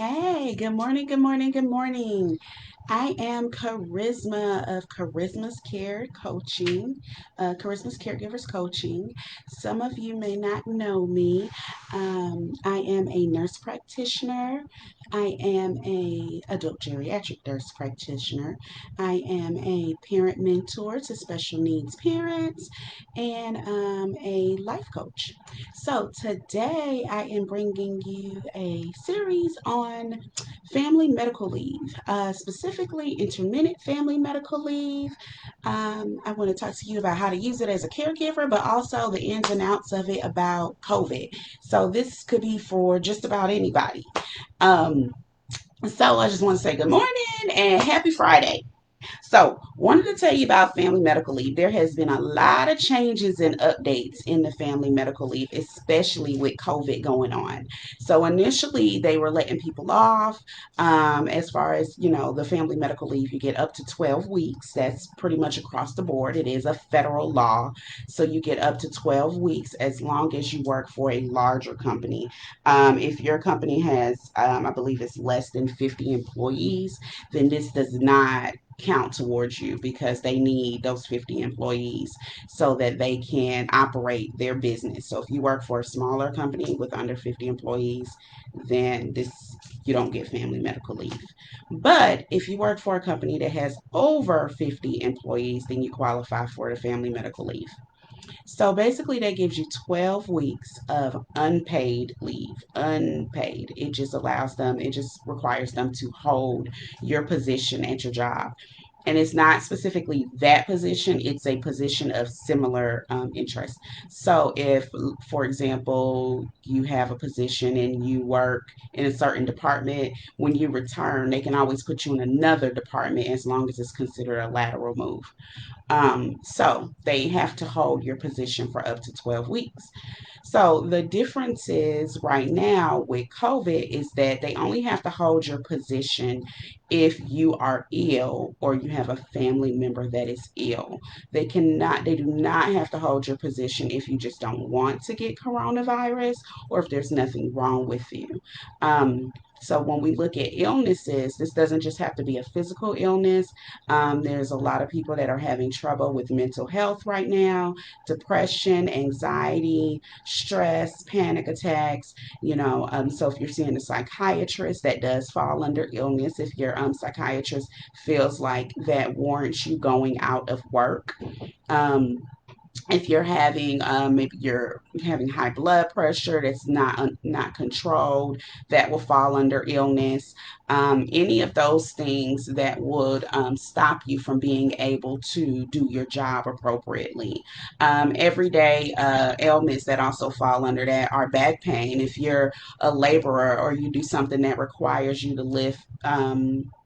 Hey, good morning, good morning, good morning. I am Charisma of Charisma's Care Coaching, Charisma's Caregivers Coaching. Some of you may not know me. I am a nurse practitioner. I am a adult geriatric nurse practitioner. I am a parent mentor to special needs parents and a life coach. So today I am bringing you a series on family medical leave, specifically intermittent family medical leave. I want to talk to you about how to use it as a caregiver, but also the ins and outs of it about COVID. So this could be for just about anybody. Um, so I just want to say good morning and happy Friday. So, wanted to tell you about family medical leave. There has been a lot of changes and updates in the family medical leave, especially with COVID going on. So, initially, they were letting people off. As far as the family medical leave, you get up to 12 weeks. That's pretty much across the board. It is a federal law, so you get up to 12 weeks as long as you work for a larger company. If your company has, I believe it's less than 50 employees, then this does not count towards you because they need those 50 employees so that they can operate their business. So if you work for a smaller company with under 50 employees, then this you don't get family medical leave. But if you work for a company that has over 50 employees, then you qualify for the family medical leave. So basically, that gives you 12 weeks of unpaid leave. Unpaid. It just requires them to hold your position at your job. And it's not specifically that position, it's a position of similar interest. So, if, for example, you have a position and you work in a certain department, when you return, they can always put you in another department as long as it's considered a lateral move. So they have to hold your position for up to 12 weeks. So the difference is right now with COVID is that they only have to hold your position if you are ill or you have a family member that is ill. They do not have to hold your position if you just don't want to get coronavirus or if there's nothing wrong with you. Um, so when we look at illnesses, this doesn't just have to be a physical illness. There's a lot of people that are having trouble with mental health right now, depression, anxiety, stress, panic attacks. So if you're seeing a psychiatrist, that does fall under illness. If your psychiatrist feels like that warrants you going out of work. Um, if you're having maybe you're having high blood pressure that's not controlled, that will fall under illness. Any of those things that would stop you from being able to do your job appropriately. Everyday ailments that also fall under that are back pain. If you're a laborer or you do something that requires you to lift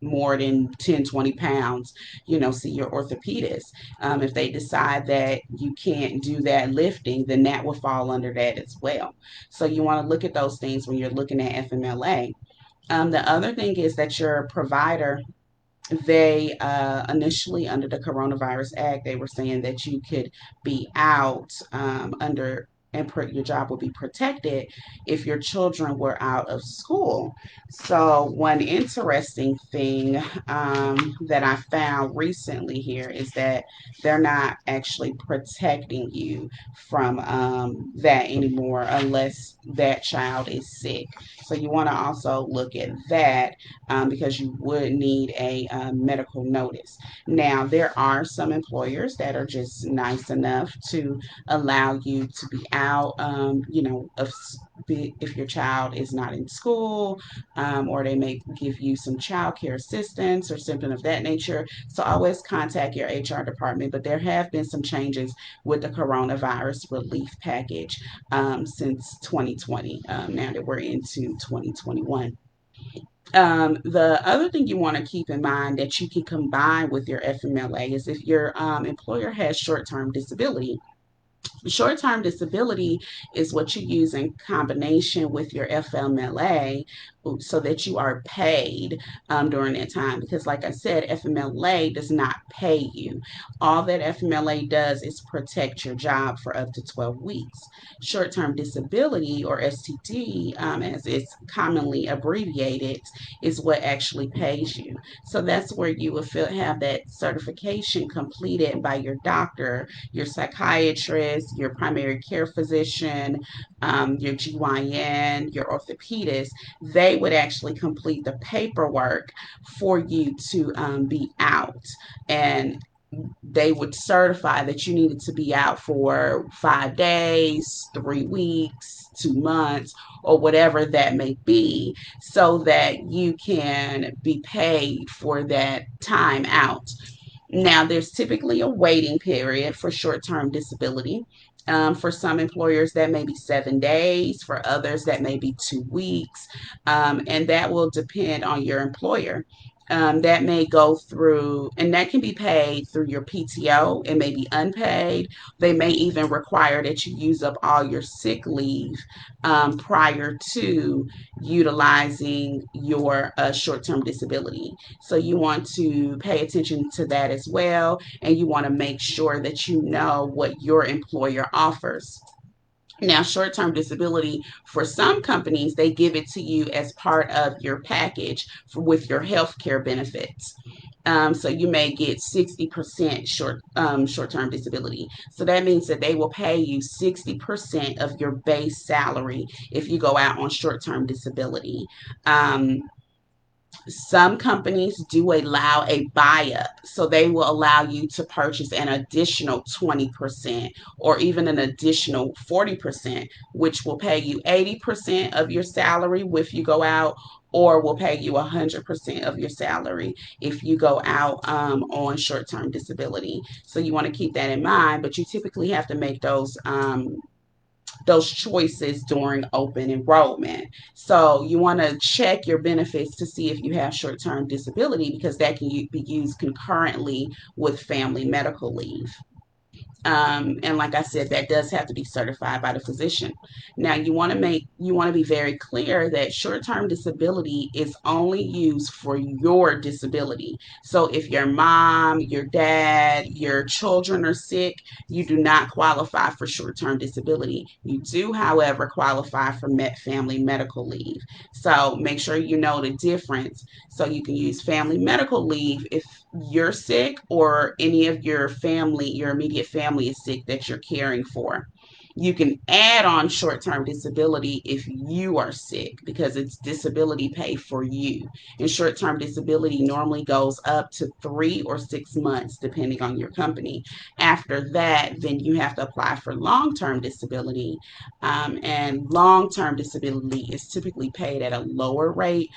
more than 10, 20 pounds, see your orthopedist. If they decide that you can't do that lifting, then that will fall under that as well. So you want to look at those things when you're looking at FMLA. The other thing is that your provider, they initially under the Coronavirus Act, they were saying that you could be out under and your job will be protected if your children were out of school. So one interesting thing that I found recently here is that they're not actually protecting you from that anymore unless that child is sick. So you want to also look at that because you would need a medical notice. Now, there are some employers that are just nice enough to allow you to be out, if your child is not in school, or they may give you some child care assistance or something of that nature. So always contact your HR department. But there have been some changes with the coronavirus relief package since 2020, now that we're into 2021. The other thing you want to keep in mind that you can combine with your FMLA is if your employer has short term disability. Short term disability is what you use in combination with your FMLA so that you are paid during that time. Because, like I said, FMLA does not pay you. All that FMLA does is protect your job for up to 12 weeks. Short term disability, or STD, as it's commonly abbreviated, is what actually pays you. So that's where you will have that certification completed by your doctor, your psychiatrist, your primary care physician, your GYN, your orthopedist. They would actually complete the paperwork for you to be out. And they would certify that you needed to be out for 5 days, 3 weeks, 2 months, or whatever that may be, so that you can be paid for that time out. Now, there's typically a waiting period for short term disability. For some employers, that may be 7 days. For others, that may be 2 weeks. And that will depend on your employer. That may go through, and that can be paid through your PTO. It may be unpaid. They may even require that you use up all your sick leave prior to utilizing your short term disability. So you want to pay attention to that as well. And you want to make sure that you know what your employer offers. Now, short term disability, for some companies, they give it to you as part of your package with your health care benefits. So you may get 60% short term disability. So that means that they will pay you 60% of your base salary if you go out on short term disability. Um, some companies do allow a buy up, so they will allow you to purchase an additional 20% or even an additional 40%, which will pay you 80% of your salary if you go out, or will pay you 100% of your salary if you go out on short term disability. So you want to keep that in mind, but you typically have to make those choices during open enrollment. So you want to check your benefits to see if you have short-term disability, because that can be used concurrently with family medical leave. And like I said, that does have to be certified by the physician. Now, you want to be very clear that short-term disability is only used for your disability. So if your mom, your dad, your children are sick, you do not qualify for short-term disability. You do, however, qualify for family medical leave. So make sure you know the difference. So you can use family medical leave if you're sick, or any of your family, your immediate family is sick that you're caring for. You can add on short term disability if you are sick, because it's disability pay for you. And short term disability normally goes up to 3 or 6 months, depending on your company. After that, then you have to apply for long term disability. And long term disability is typically paid at a lower rate,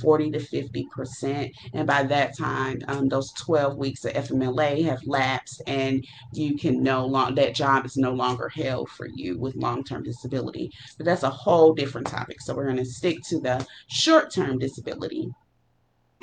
40 to 50%. And by that time, those 12 weeks of FMLA have lapsed, and you can no longer, that job is no longer held for you with long-term disability. But that's a whole different topic. So we're going to stick to the short-term disability.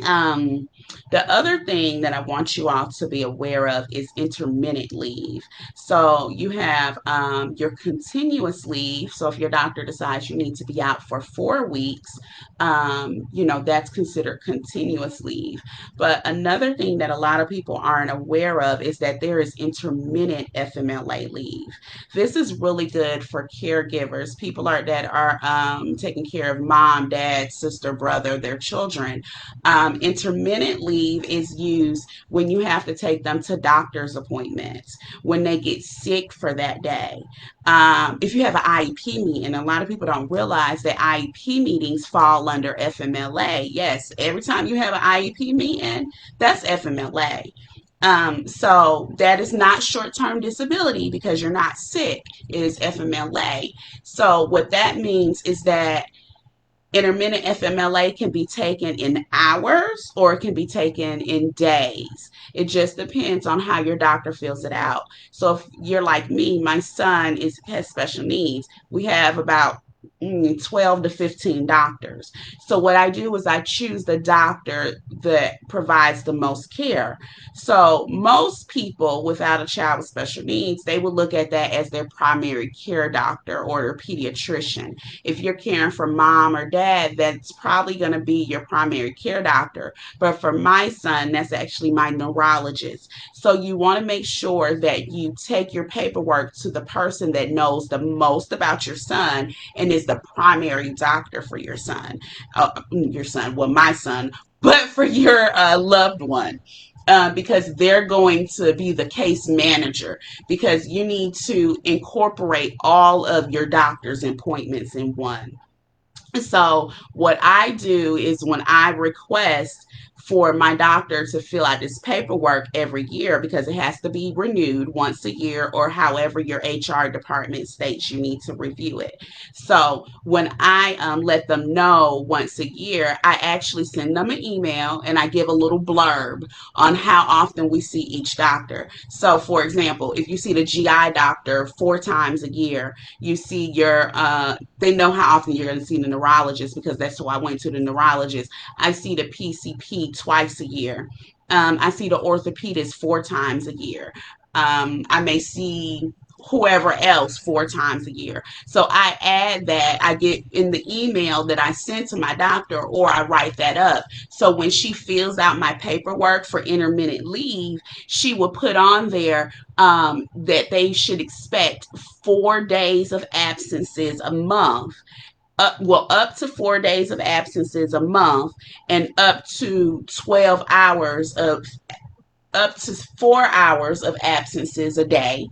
Um, the other thing that I want you all to be aware of is intermittent leave. So you have your continuous leave. So if your doctor decides you need to be out for 4 weeks, that's considered continuous leave. But another thing that a lot of people aren't aware of is that there is intermittent FMLA leave. This is really good for caregivers, people that are taking care of mom, dad, sister, brother, their children. Intermittent leave is used when you have to take them to doctor's appointments, when they get sick for that day. If you have an IEP meeting, a lot of people don't realize that IEP meetings fall under FMLA. Yes, every time you have an IEP meeting, that's FMLA. So that is not short-term disability because you're not sick. It is FMLA. So what that means is that intermittent FMLA can be taken in hours, or it can be taken in days. It just depends on how your doctor fills it out. So if you're like me, my son has special needs. We have about 12 to 15 doctors. So what I do is I choose the doctor that provides the most care. So most people without a child with special needs, they would look at that as their primary care doctor or their pediatrician. If you're caring for mom or dad, that's probably going to be your primary care doctor. But for my son, that's actually my neurologist. So you want to make sure that you take your paperwork to the person that knows the most about your son and is the primary doctor for your son, well, my son, but for your loved one. Because they're going to be the case manager, because you need to incorporate all of your doctor's appointments in one. So what I do is when I request for my doctor to fill out this paperwork every year, because it has to be renewed once a year, or however your HR department states you need to review it. So when I let them know once a year, I actually send them an email and I give a little blurb on how often we see each doctor. So for example, if you see the GI doctor 4 times a year, you see they know how often you're going to see the neurologist, because that's who I went to, the neurologist. I see the PCP twice a year. I see the orthopedist 4 times a year. I may see whoever else 4 times a year. So I add that, I get in the email that I send to my doctor, or I write that up. So when she fills out my paperwork for intermittent leave, she will put on there that they should expect 4 days of absences a month. Up to 4 days of absences a month, and up to 4 hours of absences a day.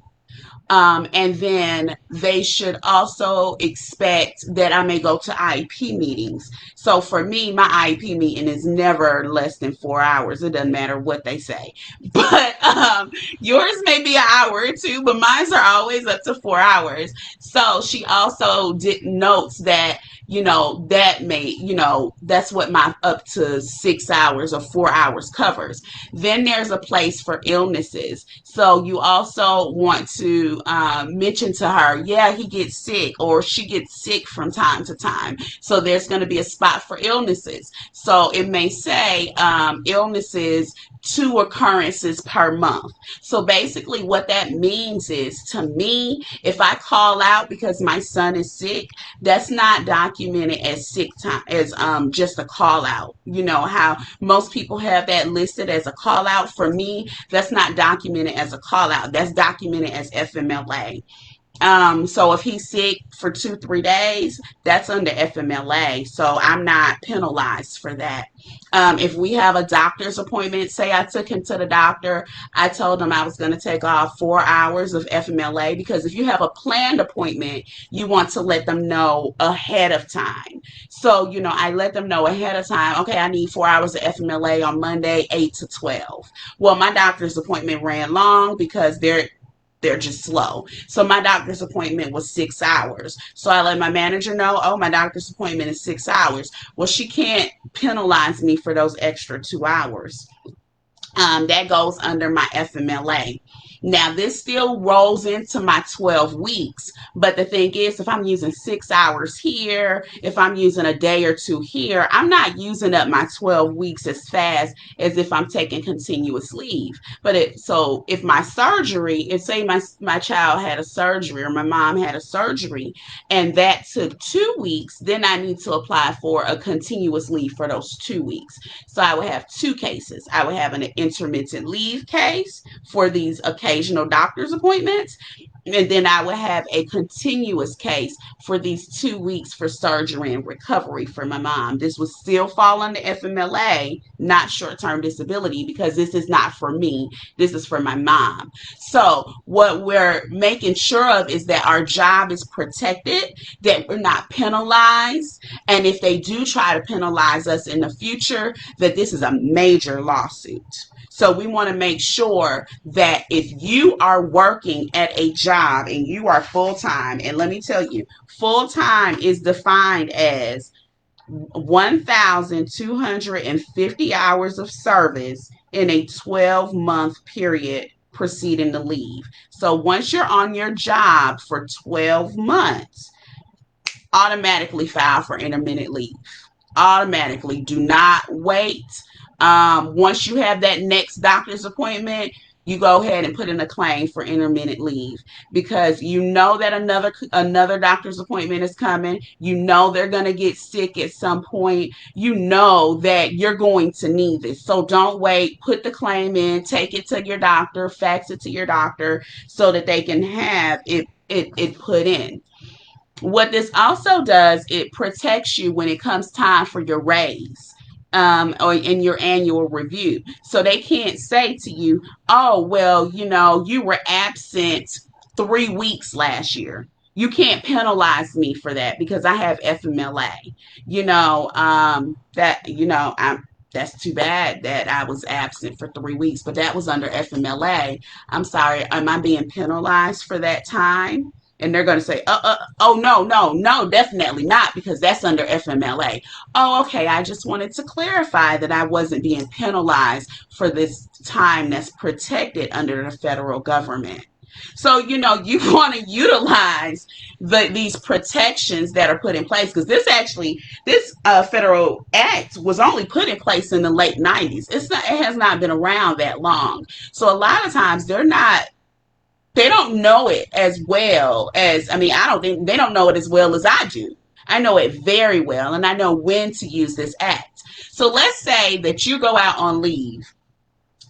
And then they should also expect that I may go to IEP meetings. So for me, my IEP meeting is never less than 4 hours. It doesn't matter what they say. But yours may be an hour or two, but mine are always up to 4 hours. So she also did notes that, that's what my up to 6 hours or 4 hours covers. Then there's a place for illnesses. So you also want to mention to her, yeah, he gets sick or she gets sick from time to time. So there's going to be a spot for illnesses. So it may say illnesses, 2 occurrences per month. So basically what that means is, to me, if I call out because my son is sick, that's not documented as sick time, as just a call out. You know how most people have that listed as a call out. For me, that's not documented as a call out. That's documented as FMLA. So if he's sick for 2, 3 days, that's under FMLA. So I'm not penalized for that. If we have a doctor's appointment, say I took him to the doctor, I told him I was going to take off 4 hours of FMLA, because if you have a planned appointment, you want to let them know ahead of time. So, I let them know ahead of time, okay, I need 4 hours of FMLA on Monday, 8 to 12. Well, my doctor's appointment ran long because they're just slow. So my doctor's appointment was 6 hours. So I let my manager know, oh, my doctor's appointment is 6 hours. Well, she can't penalize me for those extra 2 hours. That goes under my FMLA. Now, this still rolls into my 12 weeks, but the thing is, if I'm using 6 hours here, if I'm using a day or two here, I'm not using up my 12 weeks as fast as if I'm taking continuous leave. So if my surgery, if say my child had a surgery or my mom had a surgery and that took 2 weeks, then I need to apply for a continuous leave for those 2 weeks. So I would have two cases. I would have an intermittent leave case for these occasional doctor's appointments, and then I would have a continuous case for these 2 weeks for surgery and recovery for my mom. This would still fall under FMLA, not short term disability, because this is not for me. This is for my mom. So, what we're making sure of is that our job is protected, that we're not penalized. And if they do try to penalize us in the future, that this is a major lawsuit. So we want to make sure that if you are working at a job and you are full time, and let me tell you, full time is defined as 1,250 hours of service in a 12-month period preceding the leave. So once you're on your job for 12 months, automatically file for intermittent leave. Automatically. Do not wait. Once you have that next doctor's appointment, you go ahead and put in a claim for intermittent leave because you know that another doctor's appointment is coming. You know they're going to get sick at some point. You know that you're going to need this. So don't wait. Put the claim in, take it to your doctor, fax it to your doctor so that they can have it put in. What this also does, it protects you when it comes time for your raise, or in your annual review. So they can't say to you, oh, well, you were absent 3 weeks last year. You can't penalize me for that because I have FMLA. That's too bad that I was absent for 3 weeks, but that was under FMLA. I'm sorry, am I being penalized for that time? And they're going to say, oh, no, no, no, definitely not, because that's under FMLA. Oh, okay. I just wanted to clarify that I wasn't being penalized for this time that's protected under the federal government. So, you want to utilize these protections that are put in place because this federal act was only put in place in the late 90s. It has not been around that long. So a lot of times they don't know it as well as, I don't think they don't know it as well as I do. I know it very well, and I know when to use this act. So let's say that you go out on leave.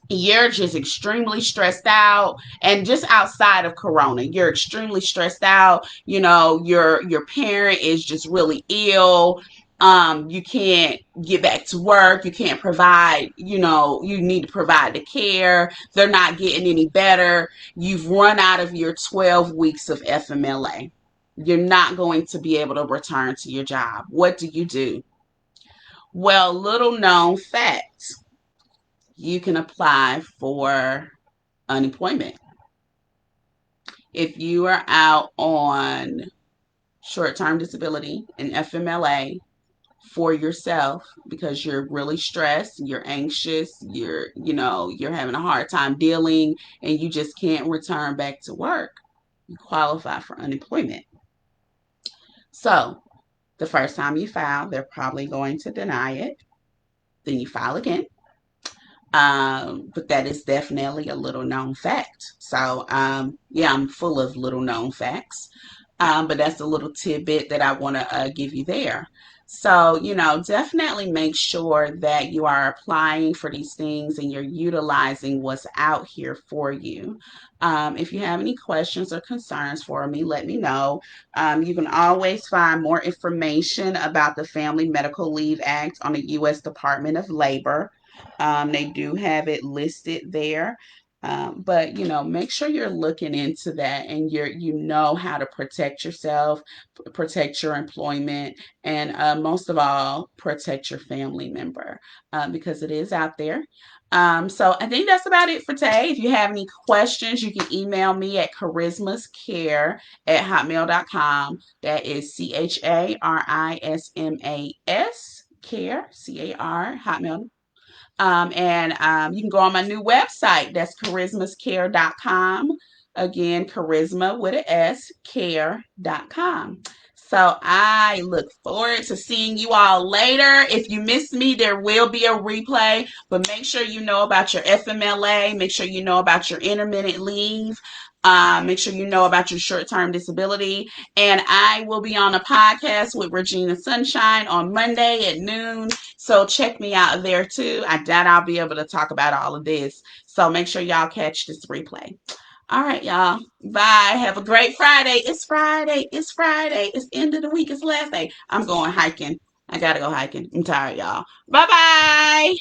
You're just extremely stressed out, and just outside of corona, you're extremely stressed out. Your parent is just really ill. You can't get back to work. You can't provide, you need to provide the care. They're not getting any better. You've run out of your 12 weeks of FMLA. You're not going to be able to return to your job. What do you do? Well, little known fact, you can apply for unemployment. If you are out on short-term disability and FMLA for yourself because you're really stressed, you're anxious, you're having a hard time dealing, and you just can't return back to work, you qualify for unemployment. So the first time you file, they're probably going to deny it. Then you file again. But that is definitely a little known fact. So, yeah, I'm full of little known facts. But that's a little tidbit that I want to give you there. So, definitely make sure that you are applying for these things and you're utilizing what's out here for you. If you have any questions or concerns for me, let me know. You can always find more information about the Family Medical Leave Act on the U.S. Department of Labor. They do have it listed there. But make sure you're looking into that and you know how to protect yourself, protect your employment, and most of all, protect your family member because it is out there. So I think that's about it for today. If you have any questions, you can email me at charismascare@hotmail.com. That is CHARISMAS care, CAR, Hotmail. And you can go on my new website. That's charismascare.com. Again, charisma with an S, care.com. So I look forward to seeing you all later. If you missed me, there will be a replay, but make sure you know about your FMLA. Make sure you know about your intermittent leave. Make sure you know about your short-term disability. And I will be on a podcast with Regina Sunshine on Monday at noon. So check me out there too. I doubt I'll be able to talk about all of this. So make sure y'all catch this replay. All right, y'all. Bye. Have a great Friday. It's Friday. It's Friday. It's end of the week. It's last day. I'm going hiking. I got to go hiking. I'm tired, y'all. Bye-bye.